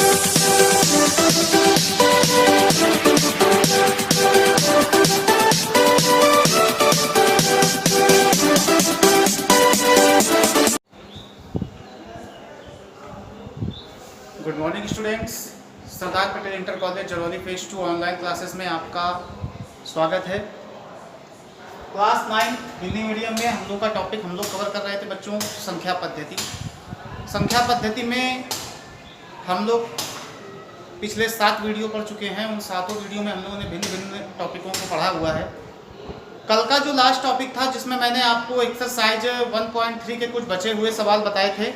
Good morning students, Sardar Patel inter college Jarauli phase 2 online classes में आपका स्वागत है। क्लास 9 हिंदी मीडियम में हम लोग का टॉपिक हम लोग कवर कर रहे थे बच्चों, संख्या पद्धति। संख्या पद्धति में हम लोग पिछले 7 वीडियो पढ़ चुके हैं। उन 7 वीडियो में हम लोगों ने भिन्न भिन्न टॉपिकों को पढ़ा हुआ है। कल का जो लास्ट टॉपिक था जिसमें मैंने आपको एक्सरसाइज 1.3 के कुछ बचे हुए सवाल बताए थे,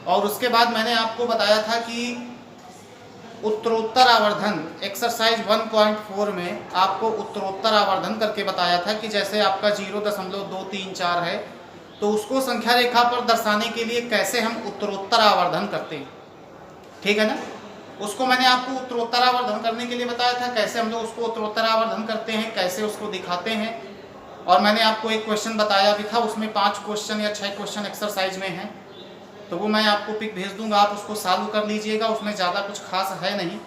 और उसके बाद मैंने आपको बताया था कि उत्तरोत्तर आवर्धन एक्सरसाइज 1.4 में आपको उत्तरोत्तर आवर्धन करके बताया था कि जैसे आपका 0.234 है तो उसको संख्या रेखा पर दर्शाने के लिए कैसे हम उत्तरोत्तर आवर्धन करते हैं, ठीक है ना। उसको मैंने आपको उत्तरोत्तर आवर्धन करने के लिए बताया था, कैसे हम लोग उसको उत्तरोत्तर आवर्धन करते हैं, कैसे उसको दिखाते हैं। और मैंने आपको एक क्वेश्चन बताया भी था, उसमें 5 क्वेश्चन या 6 क्वेश्चन एक्सरसाइज में हैं, तो वो मैं आपको पिक भेज दूंगा, आप उसको सॉल्व कर लीजिएगा। उसमें ज़्यादा कुछ खास है नहीं,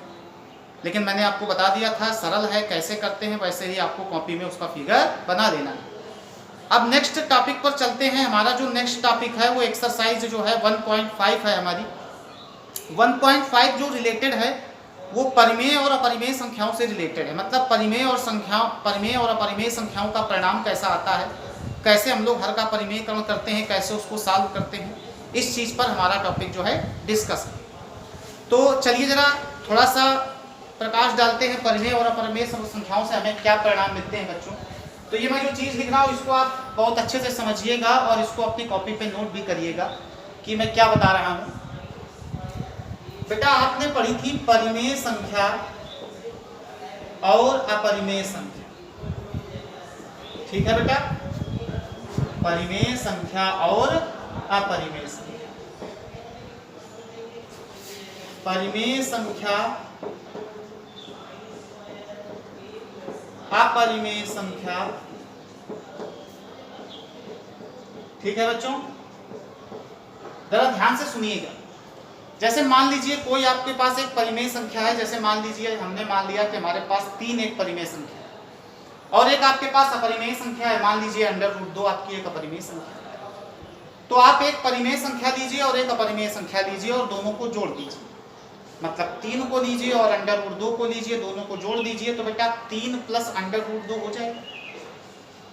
लेकिन मैंने आपको बता दिया था सरल है, कैसे करते हैं वैसे ही आपको कॉपी में उसका फिगर बना देना है। अब नेक्स्ट टॉपिक पर चलते हैं। हमारा जो नेक्स्ट टॉपिक है वो एक्सरसाइज जो है 1.5 है हमारी। 1.5 जो रिलेटेड है वो परिमेय और अपरिमेय संख्याओं से रिलेटेड है। मतलब परिमेय और अपरिमेय संख्याओं का परिणाम कैसा आता है, कैसे हम लोग हर का परिमेयकरण करते हैं, कैसे उसको सॉल्व करते हैं, इस चीज़ पर हमारा टॉपिक जो है डिस्कस है। तो चलिए ज़रा थोड़ा सा प्रकाश डालते हैं परिमेय और अपरिमेय संख्याओं से हमें क्या परिणाम मिलते हैं बच्चों। तो ये मैं जो चीज़ लिख रहा हूँ इसको आप बहुत अच्छे से समझिएगा और इसको अपनी कॉपी पे नोट भी करिएगा कि मैं क्या बता रहा हूँ। बेटा आपने पढ़ी थी परिमेय संख्या और अपरिमेय संख्या, ठीक है बेटा। परिमेय संख्या और अपरिमेय संख्या, परिमेय संख्या अपरिमेय संख्या, ठीक है बच्चों। जरा ध्यान से सुनिएगा। जैसे मान लीजिए कोई आपके पास एक परिमेय संख्या है, जैसे मान लीजिए हमने मान लिया कि हमारे पास 3 एक परिमेय संख्या है और एक आपके पास अपरिमेय संख्या है, मान लीजिए √2 आपकी एक अपरिमेय संख्या है। तो आप एक परिमेय संख्या लीजिए और एक अपरिमेय संख्या लीजिए और दोनों को जोड़ दीजिए। मतलब 3 को लीजिए और √2 को लीजिए, दोनों को जोड़ दीजिए तो बेटा 3 + √2 हो जाएगा।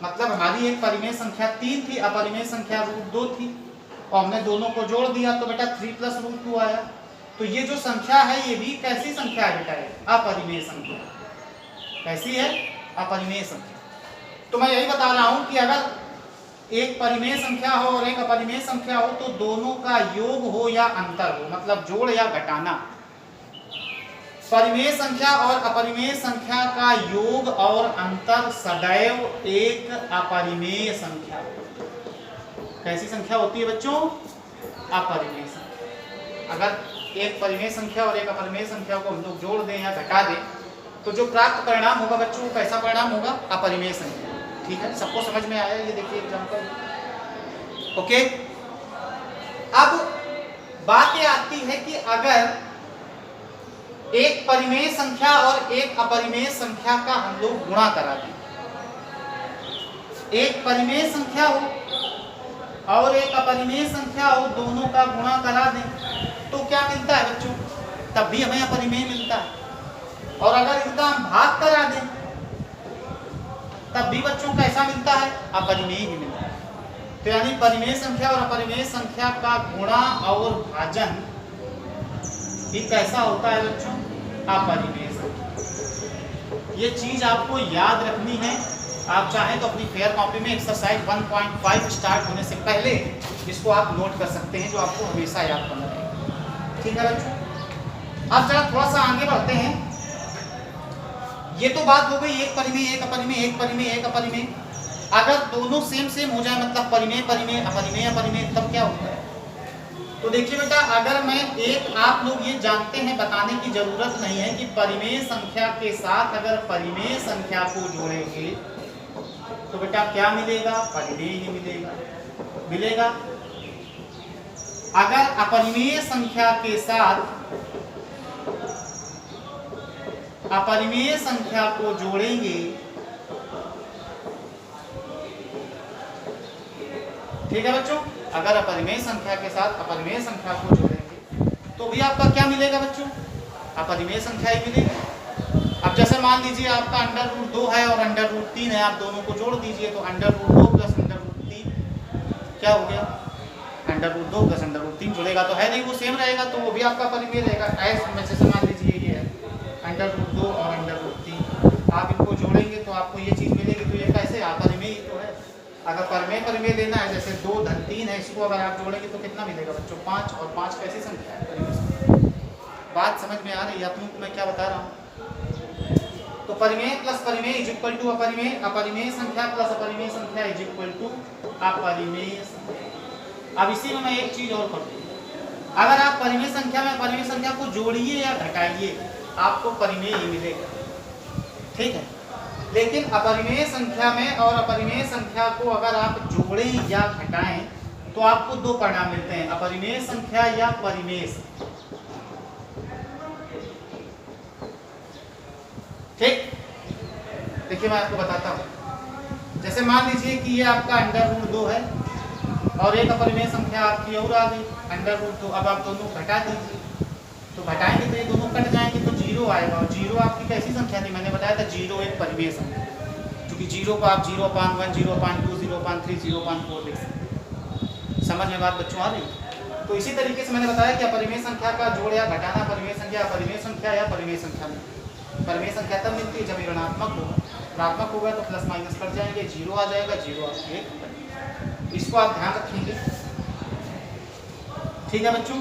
मतलब हमारी एक परिमेय संख्या 3 थी, अपरिमेय संख्या √2 थी, और हमने दोनों को जोड़ दिया तो बेटा 3 + √2 आया। तो ये जो संख्या है ये भी कैसी संख्या है बेटा, अपरिमेय संख्या। कैसी है? अपरिमेय संख्या। तो मैं यही बता रहा हूं कि अगर एक परिमेय संख्या हो और एक अपरिमेय संख्या हो तो दोनों का योग हो या अंतर हो, मतलब जोड़ या घटाना। परिमेय संख्या और अपरिमेय संख्या का योग और अंतर सदैव एक अपरिमेय संख्या। कैसी संख्या होती है बच्चों? अपरिमेय संख्या। अगर एक परिमेय संख्या और एक अपरिमेय संख्या को हम लोग जोड़ दें या घटा दें तो जो प्राप्त परिणाम होगा बच्चों कैसा परिणाम होगा? अपरिमेय संख्या। ठीक है, सबको समझ में आया? ये देखिए एग्जांपल। ओके, अब बात ये आती है कि अगर एक परिमेय संख्या और एक अपरिमेय संख्या का हम लोग गुणा करा दें, एक परिमेय संख्या हो और एक अपरिमेय संख्या हो, दोनों का गुणा करा दें तो क्या मिलता है बच्चों? तब भी हमें अपरिमेय मिलता है। और अगर इनका हम भाग करा दें तब भी बच्चों कैसा मिलता है? अपरिमेय ही मिलता है। तो यानी परिमेय संख्या और अपरिमेय संख्या का गुणा और भाजन ये कैसा होता है बच्चों? अपरिमेय संख्या। ये चीज आपको याद रखनी है। आप चाहें तो अपनी फेयर कॉपी में एक्सरसाइज 1.5 स्टार्ट होने से पहले इसको आप नोट कर सकते हैं, जो आपको हमेशा याद करना रहेगा। ठीक है बच्चों, अब जरा थोड़ा सा आगे बढ़ते हैं। ये तो बात हो गई एक परिमेय एक अपरिमेय, एक परिमेय एक अपरिमेय। अगर दोनों सेम हो जाए, मतलब परिमेय परिमेय अपरिमेय अपरिमेय, तब क्या होता है? तो देखिए बेटा, अगर मैं एक, आप लोग ये जानते हैं, बताने की जरूरत नहीं है कि परिमेय संख्या के साथ अगर परिमेय संख्या को जोड़ेंगे तो बेटा क्या मिलेगा? परिमेय ही मिलेगा। अगर अपरिमेय संख्या के साथ अपरिमेय संख्या को जोड़ेंगे, ठीक है बच्चों, अगर अपरिमेय संख्या के साथ अपरिमेय संख्या को जोड़ेंगे तो भी आपका क्या मिलेगा बच्चों, अपरिमेय संख्या ही मिलेगी। अब जैसे मान लीजिए आपका अंडर रूट 2 है और अंडर रूट 3 है, आप दोनों को जोड़ दीजिए तो under root 2 plus under root 3 क्या हो गया, under root 2 plus under root 3 जुड़ेगा तो है नहीं, वो सेम रहेगा, तो वो भी आपका परिमेय रहेगा। ऐसे जैसे मान लीजिए ये है अंडर रूट 2 और अंडर रूट 3, आप इनको जोड़ेंगे तो आपको ये चीज़ मिलेगी, तो ये कैसे अपरिमेय ही तो है। अगर परिमेय लेना है, जैसे 2 धन 3 है, इसको अगर आप जोड़ेंगे तो कितना मिलेगा बच्चों, 5, और 5 कैसी संख्या है, परिमेय। बात समझ में आ रही है आप लोगों को मैं क्या बता रहा हूँ। तो परिमेय प्लस परिमेय इज इक्वल टू अपरिमेय, अपरिमेय संख्या प्लस अपरिमेय संख्या इज इक्वल टू अपरिमेय संख्या। अब इसी में मैं एक चीज और कर दूं, अगर आप परिमेय संख्या में परिमेय संख्या को जोड़िए या घटाइए आपको परिमेय ही मिलेगा, ठीक है। लेकिन अपरिमेय संख्या में और अपरिमेय संख्या को अगर आप जोड़ें या घटाएं तो आपको दो परिणाम मिलते हैं, अपरिमेय संख्या या परिमेय संख्या, ठीक। देखिए मैं आपको बताता हूं, जैसे मान लीजिए कि ये आपका अंडर रूट 2 है और एक अपरिमेय संख्या आपकी और आ गई अंडर रूट 2, अब आप दोनों घटा दीजिए, तो घटाएंगे तो ये दोनों कट जाएंगे तो 0 आएगा, और 0 आपकी कैसी संख्या थी, मैंने बताया था 0 एक परिमेय संख्या, क्योंकि 0 को आप 0/1, 0/2, 0/3, 0/4 लिख सकते। समझ में बात बच्चों आ रही। तो इसी तरीके से मैंने बताया कि अपरिमेय संख्या का जोड़ या घटाना परिमेय संख्या, अपरिमेय संख्या या परिमेय संख्या में परिमेय संख्या तब मिलती है जब ये ऋणात्मक होगा, ऋणात्मक होगा तो प्लस माइनस कट जाएंगे, 0 आ जाएगा, 0 1, इसको आप ध्यान रखेंगे, ठीक है बच्चों।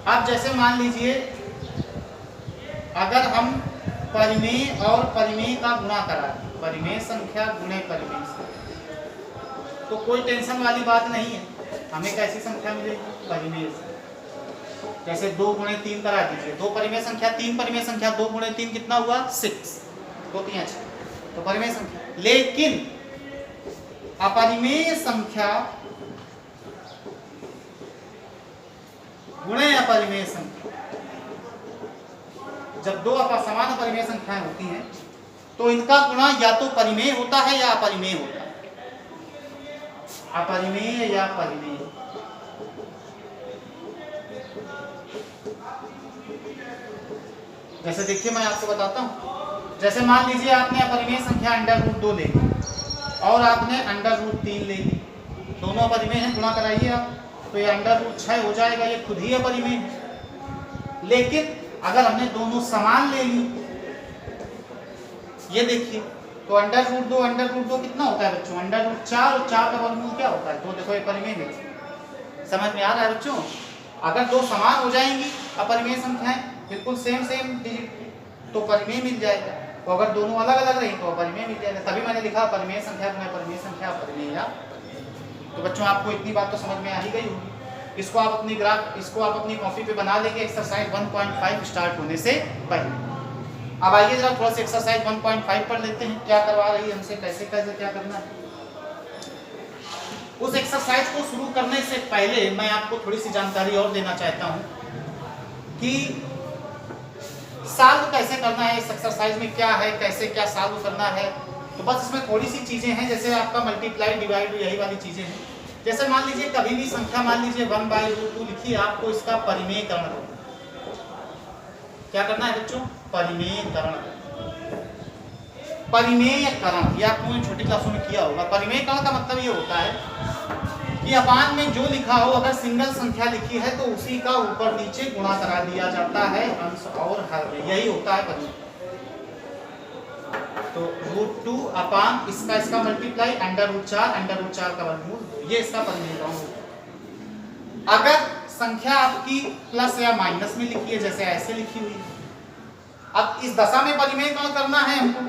अब जैसे मान लीजिए अगर हम परिमेय और परिमेय का गुणा करा दें, परिमेय संख्या गुणे परिमेय संख्या, तो कोई टेंशन वाली बात नहीं है, हमें कैसी संख्या मिलेगी, परिमेय। जैसे 2 गुणे 3 करा दीजिए, 2 परिमेय संख्या 3 परिमेय संख्या, 2 गुणे 3 कितना हुआ 6, 2 3 6, तो परिमेय संख्या। लेकिन अपरिमेय संख्या गुणे अपरिमेय संख्या, जब दो समान अपरिमेय संख्याएं होती हैं तो इनका गुणा या तो परिमेय होता है या अपरिमेय होता है, अपरिमेय या परिमेय। जैसे देखिए मैं आपको बताता हूं, जैसे मान लीजिए आपने अपरिमेय संख्या अंडर रूट 2 ले ली और आपने अंडर रूट 3 ले ली, दोनों अपरिमेय हैं, गुणा कराइए आप तो ये अंडर रूट 6 हो जाएगा, ये खुद ही अपरिमेय है। लेकिन अगर हमने दोनों समान ले ली, ये देखिए, तो अंडर रूट 2 कितना होता है बच्चों, अंडर रूट 4, और 4 का वर्गमूल क्या होता है, तो देखो ये परिमेय है। समझ में आ रहा है बच्चों। अगर दो समान हो जाएंगी अपरिमेय संख्याएं बिल्कुल सेम डिजिट, तो परिमेय मिल जाएगा, तो अगर दोनों अलग अलग रही तो अपरिमेय मिल जाएगा, तभी मैंने लिखा परिमेय संख्या गुणे परिमेय संख्या अपरिमेय। तो बच्चों आपको इतनी बात तो समझ में आ ही गई होगी। इसको आप अपनी कॉपी पे बना लेंगे एक्सरसाइज 1.5 स्टार्ट होने से पहले। अब आइए जरा थोड़ा सा एक्सरसाइज 1.5 पढ़ लेते हैं, क्या करवा रही है हमसे, कैसे क्या करना है। उस एक्सरसाइज को शुरू करने से पहले मैं आपको थोड़ी सी जानकारी और देना चाहता हूं कि सॉल्व कैसे करना है, इस एक्सरसाइज में क्या है, कैसे क्या सॉल्व करना है। तो बस इसमें थोड़ी सी चीजें हैं, जैसे आपका मल्टीप्लाई डिवाइड यही वाली चीजें हैं। जैसे मान लीजिए कभी भी संख्या मान लीजिए 1/√2 लिखी, आपको इसका परिमेयकरण करना। क्या करना है बच्चों, परिमेयकरण। परिमेयकरण या आपने छोटी क्लासों में किया होगा। परिमेयकरण का मतलब ये होता है कि अपान में जो लिखा हो, अगर सिंगल संख्या लिखी है तो उसी का ऊपर नीचे गुणा करा दिया जाता है अंश और हर में, यही होता है परिमेय। तो √2 अपान इसका मल्टीप्लाई अंडर रूट 4 का वर्गमूल, ये इसका परिमेयकरण होता है। अगर संख्या आपकी प्लस या माइनस में लिखी है, जैसे ऐसे लिखी हुई है, अब इस दशा में परिमेयकरण करना है हमको,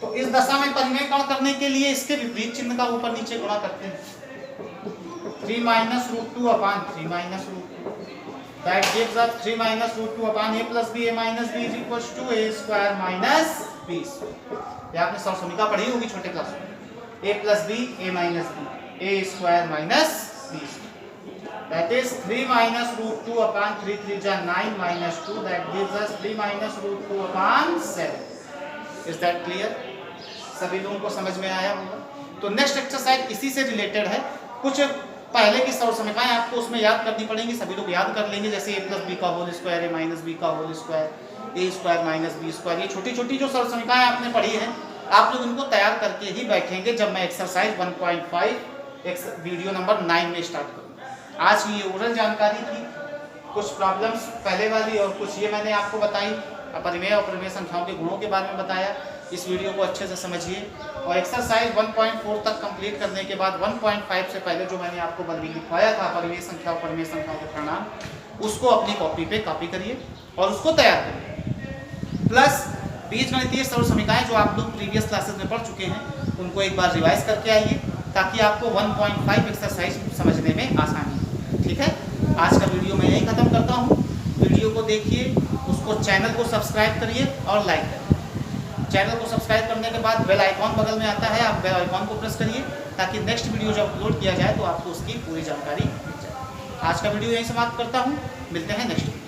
तो इस दशा में परिमेयकरण करने के लिए इसके विपरीत चिन्ह का ऊपर नीचे गुणा करते हैं। 3 - √2 अपान 3 - √2, that gives us 3 - √2 upon a + b, a - b = a² - b²। ये आपने सरसमिका पढ़ी होगी छोटे क्लास में, a + b, a - b, a² - b²। That is 3 minus root 2 upon 3 3 जा 9 minus 2 that gives us 3 minus root 2 upon 7. Is that clear? सभी लोगों को समझ में आया होगा। तो नेक्स्ट एक्सरसाइज इसी से रिलेटेड है। कुछ पहले की सरसमीकाएं आपको उसमें याद करनी पड़ेंगी, सभी लोग याद कर लेंगे, जैसे a प्लस बी का होल स्क्वायर, ए माइनस बी का होल स्क्वायर, ए स्क्वायर माइनस बी स्क्वायर। ये छोटी छोटी जो सरसमीकाएं आपने पढ़ी हैं, आप लोग इनको तैयार करके ही बैठेंगे जब मैं एक्सरसाइज 1.5 वीडियो नंबर 9 में स्टार्ट करूँगा। आज की ये ओरल जानकारी थी, कुछ प्रॉब्लम्स पहले वाली और कुछ ये मैंने आपको बताई, अपरिमेय और प्रमेय संख्याओं के गुणों के बारे में बताया। इस वीडियो को अच्छे से समझिए और एक्सरसाइज 1.4 तक कंप्लीट करने के बाद 1.5 से पहले जो मैंने आपको बल्कि लिखवाया था अपरिमेय संख्याओं प्रमेय संख्याओं के परिणाम, उसको अपनी कॉपी पे कॉपी करिए और उसको तैयार करिए। प्लस बीजगणितीय सरलसमीकाएं जो आप लोग प्रीवियस क्लासेस में पढ़ चुके हैं, उनको एक बार रिवाइज करके आइए ताकि आपको 1.5 एक्सरसाइज समझने में आसानी हो। ठीक है, आज का वीडियो मैं यहीं ख़त्म करता हूँ। वीडियो को देखिए, उसको चैनल को सब्सक्राइब करिए और लाइक करिए। चैनल को सब्सक्राइब करने के बाद बेल आइकॉन बगल में आता है, आप बेल आइकॉन को प्रेस करिए ताकि नेक्स्ट वीडियो जब अपलोड किया जाए तो आपको उसकी पूरी जानकारी मिल जाए। आज का वीडियो यहीं समाप्त करता हूँ, मिलते हैं नेक्स्ट वीडियो।